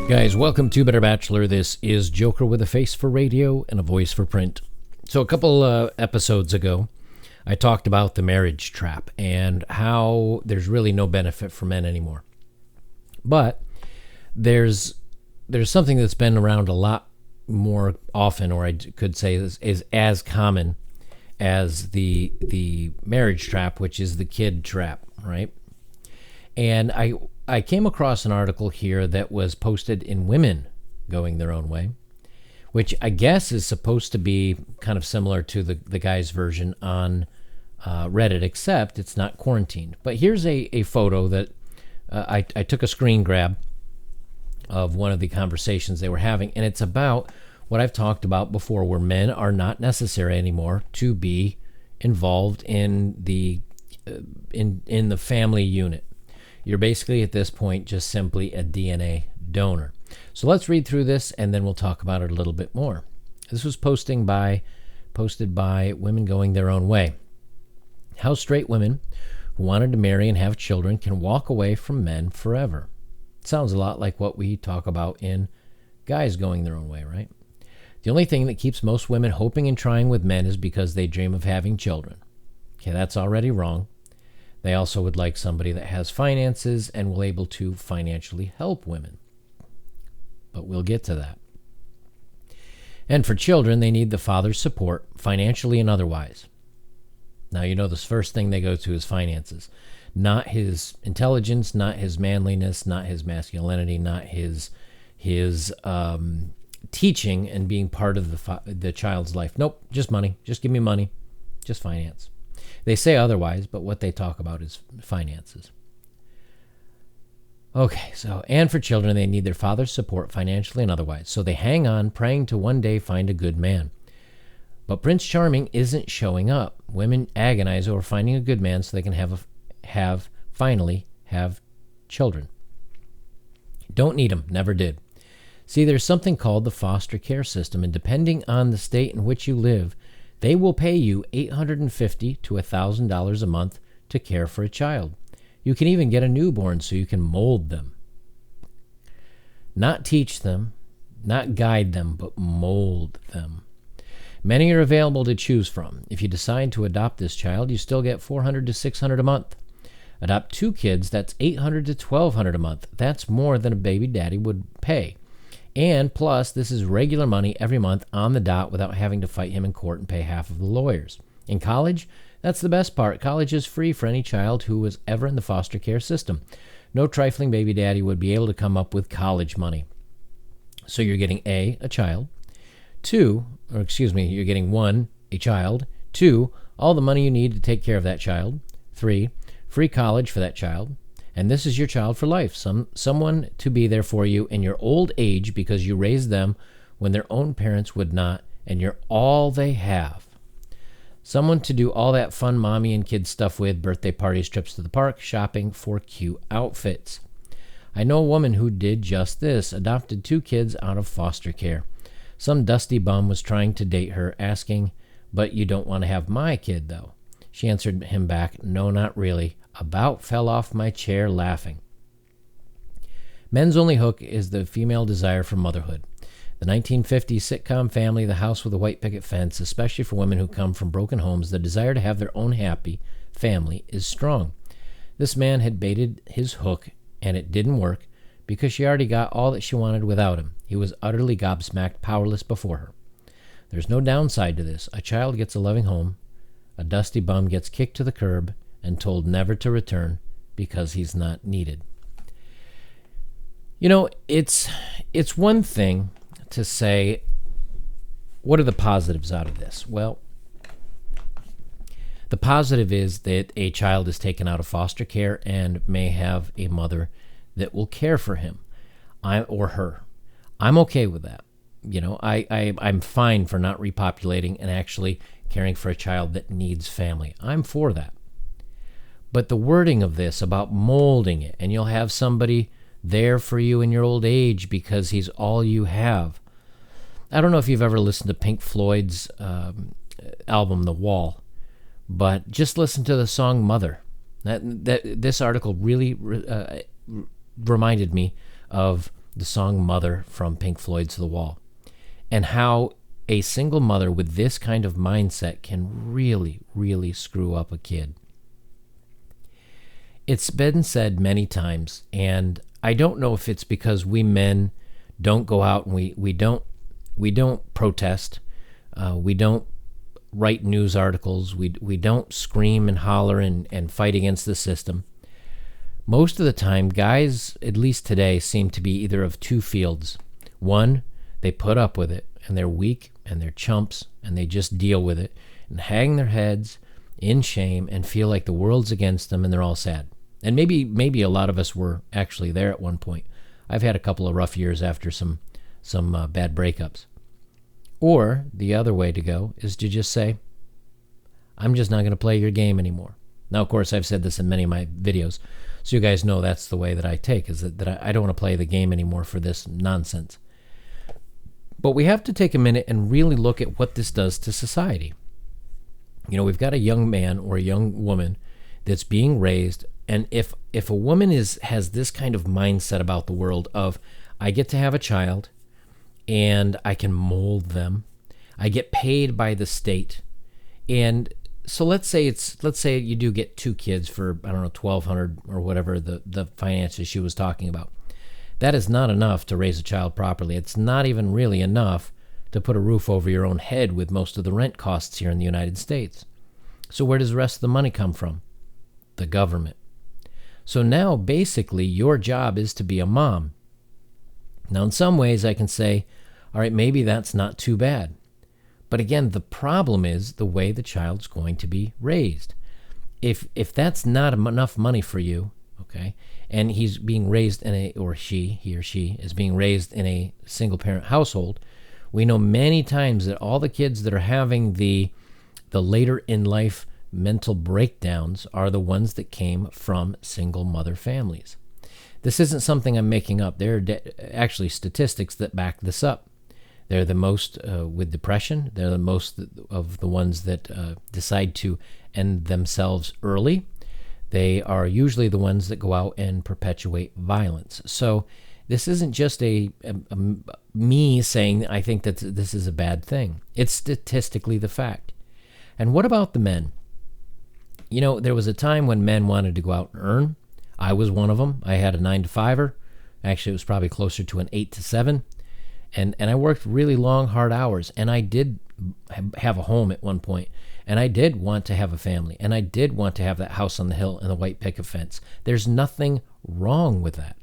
Guys, welcome to Better Bachelor. This is Joker with a face for radio and a voice for print. So a couple episodes ago, I talked about the marriage trap and how there's really no benefit for men anymore. But there's something that's been around a lot more often, or I could say is as common as the marriage trap, which is the kid trap, right? And I came across an article here that was posted in Women Going Their Own Way, which I guess is supposed to be kind of similar to the guy's version on Reddit, except it's not quarantined. But here's a photo that I took a screen grab of one of the conversations they were having, and it's about what I've talked about before, where men are not necessary anymore to be involved in the family unit. You're basically at this point just simply a DNA donor. So let's read through this and then we'll talk about it a little bit more. This was posted by Women Going Their Own Way. How straight women who wanted to marry and have children can walk away from men forever. It sounds a lot like what we talk about in Guys Going Their Own Way, right? The only thing that keeps most women hoping and trying with men is because they dream of having children. Okay, that's already wrong. They also would like somebody that has finances and will able to financially help women. But we'll get to that. And for children, they need the father's support, financially and otherwise. Now, you know, the first thing they go to is finances. Not his intelligence, not his manliness, not his masculinity, not his teaching and being part of the child's life. Nope, just money. Just give me money. Just finance. They say otherwise, but what they talk about is finances. Okay, so, and for children, they need their father's support financially and otherwise. So they hang on, praying to one day find a good man. But Prince Charming isn't showing up. Women agonize over finding a good man so they can finally have children. Don't need them, never did. See, there's something called the foster care system, and depending on the state in which you live, they will pay you $850 to $1,000 a month to care for a child. You can even get a newborn so you can mold them. Not teach them, not guide them, but mold them. Many are available to choose from. If you decide to adopt this child, you still get $400 to $600 a month. Adopt 2 kids, that's $800 to $1,200 a month. That's more than a baby daddy would pay. And plus, this is regular money every month on the dot without having to fight him in court and pay half of the lawyers. In college, that's the best part. College is free for any child who was ever in the foster care system. No trifling baby daddy would be able to come up with college money. So you're getting a child. 2, you're getting 1, a child. 2, all the money you need to take care of that child. 3, free college for that child. And this is your child for life, someone to be there for you in your old age because you raised them when their own parents would not, and you're all they have. Someone to do all that fun mommy and kid stuff with, birthday parties, trips to the park, shopping for cute outfits. I know a woman who did just this, adopted 2 kids out of foster care. Some dusty bum was trying to date her, asking, "But you don't want to have my kid, though?" She answered him back, "No, not really. About fell off my chair laughing." Men's only hook is the female desire for motherhood. The 1950s sitcom Family, the house with a white picket fence, especially for women who come from broken homes, the desire to have their own happy family is strong. This man had baited his hook, and it didn't work because she already got all that she wanted without him. He was utterly gobsmacked, powerless before her. There's no downside to this. A child gets a loving home. A dusty bum gets kicked to the curb and told never to return because he's not needed. You know, it's one thing to say, what are the positives out of this? Well, the positive is that a child is taken out of foster care and may have a mother that will care for him or her. I'm okay with that. You know, I'm fine for not repopulating and actually caring for a child that needs family. I'm for that. But the wording of this about molding it, and you'll have somebody there for you in your old age because he's all you have. I don't know if you've ever listened to Pink Floyd's album, The Wall, but just listen to the song Mother. This article really reminded me of the song Mother from Pink Floyd's The Wall, and how a single mother with this kind of mindset can really, really screw up a kid. It's been said many times, and I don't know if it's because we men don't go out and we don't protest, we don't write news articles, we don't scream and holler and fight against the system. Most of the time, guys, at least today, seem to be either of two fields. One, they put up with it, and they're weak, and they're chumps, and they just deal with it, and hang their heads in shame, and feel like the world's against them, and they're all sad. And maybe a lot of us were actually there at one point. I've had a couple of rough years after some bad breakups. Or the other way to go is to just say, I'm just not going to play your game anymore. Now, of course, I've said this in many of my videos, so you guys know that's the way that I take, is that I don't want to play the game anymore for this nonsense. But we have to take a minute and really look at what this does to society. You know, we've got a young man or a young woman that's being raised, and if a woman has this kind of mindset about the world of, I get to have a child, and I can mold them, I get paid by the state, and so let's say you do get 2 kids for, I don't know, $1,200 or whatever the finances she was talking about. That is not enough to raise a child properly. It's not even really enough to put a roof over your own head with most of the rent costs here in the United States. So where does the rest of the money come from? The government. So now basically your job is to be a mom. Now in some ways I can say, all right, maybe that's not too bad. But again, the problem is the way the child's going to be raised. If that's not enough money for you, okay, and he's being raised in he or she is being raised in a single parent household, we know many times that all the kids that are having the later in life mental breakdowns are the ones that came from single mother families. This isn't something I'm making up. There are actually statistics that back this up. They're the most with depression. They're the most of the ones that decide to end themselves early. They are usually the ones that go out and perpetuate violence. So this isn't just me saying I think that this is a bad thing. It's statistically the fact. And what about the men? You know, there was a time when men wanted to go out and earn. I was one of them. I had a 9-to-5er. Actually, it was probably closer to an 8-to-7. And I worked really long, hard hours, and I did have a home at one point, and I did want to have a family, and I did want to have that house on the hill and the white picket fence. There's nothing wrong with that.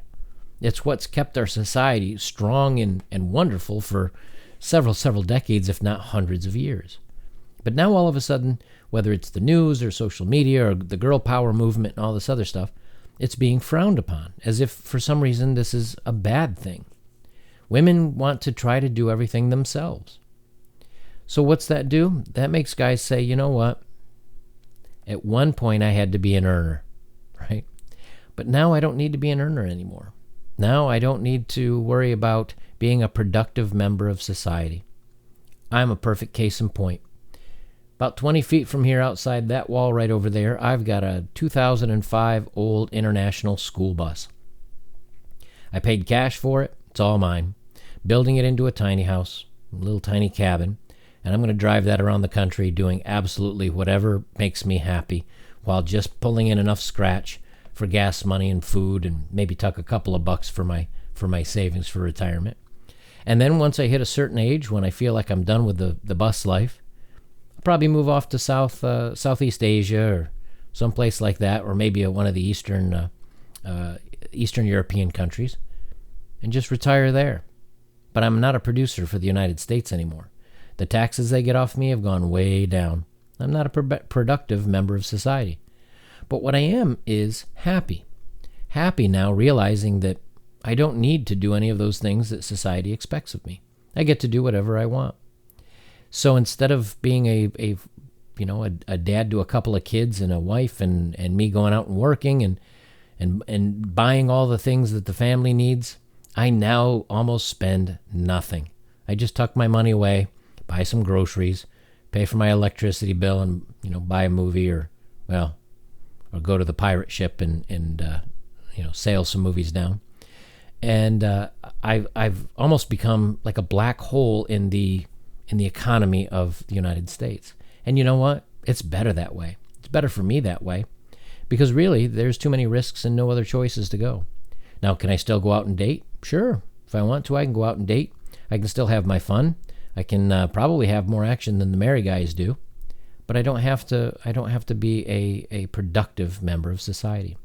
It's what's kept our society strong and wonderful for several decades, if not hundreds of years. But now all of a sudden, whether it's the news or social media or the girl power movement and all this other stuff, it's being frowned upon, as if for some reason this is a bad thing. Women want to try to do everything themselves. So what's that do? That makes guys say, you know what? At one point I had to be an earner, right? But now I don't need to be an earner anymore. Now I don't need to worry about being a productive member of society. I'm a perfect case in point. About 20 feet from here outside that wall right over there, I've got a 2005 old International school bus. I paid cash for it. It's all mine. Building it into a tiny house, a little tiny cabin, and I'm going to drive that around the country doing absolutely whatever makes me happy while just pulling in enough scratch for gas money and food and maybe tuck a couple of bucks for my savings for retirement. And then once I hit a certain age, when I feel like I'm done with the bus life, I'll probably move off to Southeast Asia or someplace like that, or maybe one of the Eastern European countries, and just retire there. But I'm not a producer for the United States anymore. The taxes they get off me have gone way down. I'm not a productive member of society. But what I am is happy. Happy now, realizing that I don't need to do any of those things that society expects of me. I get to do whatever I want. So instead of being a dad to a couple of kids and a wife and me going out and working and buying all the things that the family needs, I now almost spend nothing. I just tuck my money away, buy some groceries, pay for my electricity bill, and buy a movie or go to the pirate ship and sail some movies down. And I've almost become like a black hole in the economy of the United States. And you know what? It's better that way. It's better for me that way, because really there's too many risks and no other choices to go. Now, can I still go out and date? Sure. If I want to, I can go out and date. I can still have my fun. I can probably have more action than the married guys do, but I don't have to be a productive member of society.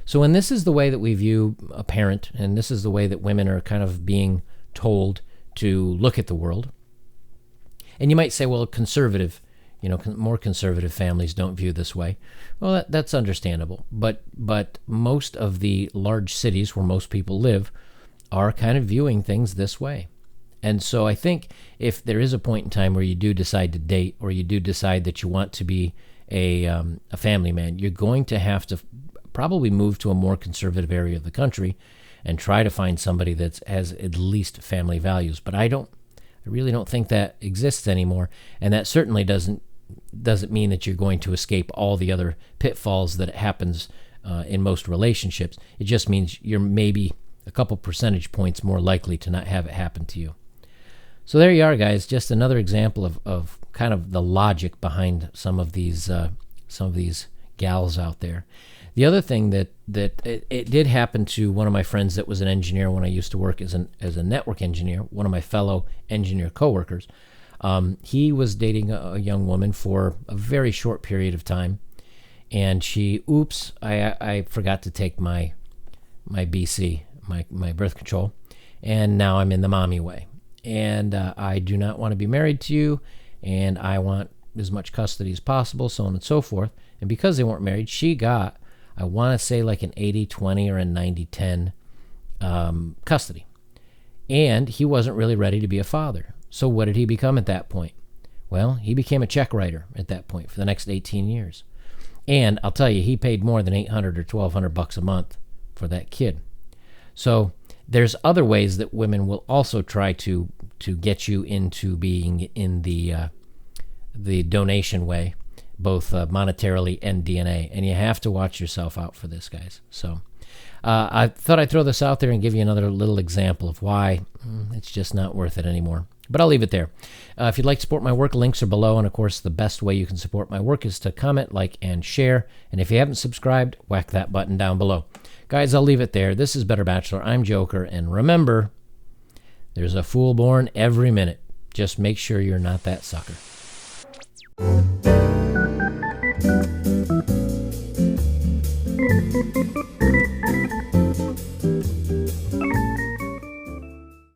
So when this is the way that we view a parent, and this is the way that women are kind of being told to look at the world, and you might say, well, more conservative families don't view this way. Well, that's understandable. But most of the large cities where most people live are kind of viewing things this way. And so I think if there is a point in time where you do decide to date, or you do decide that you want to be a family man, you're going to have to probably move to a more conservative area of the country and try to find somebody that has at least family values. But I really don't think that exists anymore, and that certainly doesn't mean that you're going to escape all the other pitfalls that happens in most relationships. It just means you're maybe a couple percentage points more likely to not have it happen to you. So there you are, guys. Just another example of kind of the logic behind some of these gals out there. The other thing that it did happen to one of my friends that was an engineer when I used to work as a network engineer, one of my fellow engineer coworkers. He was dating a young woman for a very short period of time, and I forgot to take my BC, my birth control, and now I'm in the mommy way. And I do not want to be married to you, and I want as much custody as possible, so on and so forth. And because they weren't married, she got, I want to say, like an 80-20 or a 90-10 custody. And he wasn't really ready to be a father. So what did he become at that point? Well, he became a check writer at that point for the next 18 years. And I'll tell you, he paid more than $800 or $1,200 a month for that kid. So there's other ways that women will also try to get you into being in the donation way, both monetarily and DNA. And you have to watch yourself out for this, guys. So I thought I'd throw this out there and give you another little example of why it's just not worth it anymore. But I'll leave it there. If you'd like to support my work, links are below. And, of course, the best way you can support my work is to comment, like, and share. And if you haven't subscribed, whack that button down below. Guys, I'll leave it there. This is Better Bachelor. I'm Joker. And remember, there's a fool born every minute. Just make sure you're not that sucker.